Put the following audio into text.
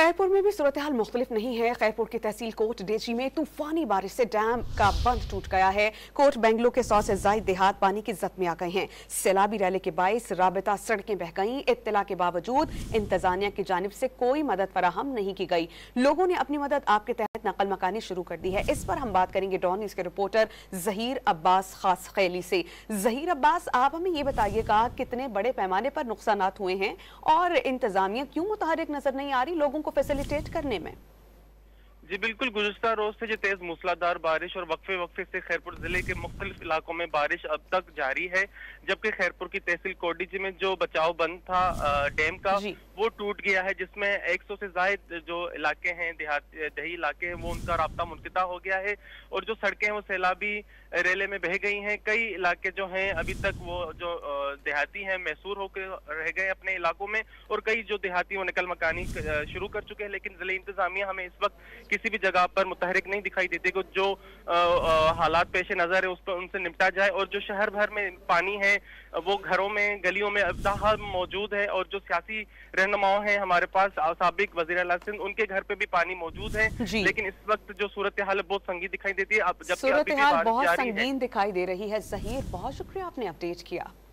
खैरपुर में भी सूरत हाल मुख्तलिफ नहीं है। खैरपुर की तहसील कोट डेची में तूफानी बारिश से डैम का बंद टूट गया है। कोट बेंगलो के 100 से ज्यादा देहात पानी की जद में आ गए हैं। सैलाबी रैली के बाइस राबता सड़कें बह गईं। इत्तला के बावजूद इंतजामिया की जानिब से कोई मदद फराहम नहीं की गई। लोगों ने अपनी मदद आपके तहत नकल मकानी शुरू कर दी है। इस पर हम बात करेंगे डॉन न्यूज़ के रिपोर्टर जहीर अब्बास खास खैली से। जहीर अब्बास, आप हमें ये बताइएगा कितने बड़े पैमाने पर नुकसानात हुए हैं और इंतजामिया क्यों मुतहरिक नजर नहीं आ रही लोगों को फैसिलिटेट करने में? जी बिल्कुल, गुज़िश्ता रोज से जो तेज मूसलाधार बारिश और वक्फे वक्फे से खैरपुर जिले के मुख्तलिफ इलाकों में बारिश अब तक जारी है। जबकि खैरपुर की तहसील कोडीजी में जो बचाव बंद था डैम का, वो टूट गया है, जिसमें 100 से ज्यादा जो इलाके हैं, दही इलाके हैं, वो उनका राब्ता मुनक़िता हो गया है। और जो सड़कें हैं वो सैलाबी रेले में बह गई हैं। कई इलाके जो हैं अभी तक वो जो देहाती हैं मैसूर होकर रह गए अपने इलाकों में, और कई जो देहाती वो नकल मकानी शुरू कर चुके हैं। लेकिन जिले इंतजामिया हमें इस वक्त किसी भी जगह पर मुतहरिक नहीं दिखाई देती कि जो हालात पेश नजर है उस पर उनसे निपटा जाए। और जो शहर भर में पानी है वो घरों में गलियों में अब मौजूद है। और जो सियासी रहनुमाओं हैं हमारे पास, साबिक वज़ीर आला सिंध, उनके घर पे भी पानी मौजूद है। लेकिन इस वक्त जो सूरत हाल बहुत संगीन दिखाई देती है। अब जबकि सूरत हाल बहुत संगीन दिखाई दे रही है। जहीर, बहुत शुक्रिया, आपने अपडेट किया।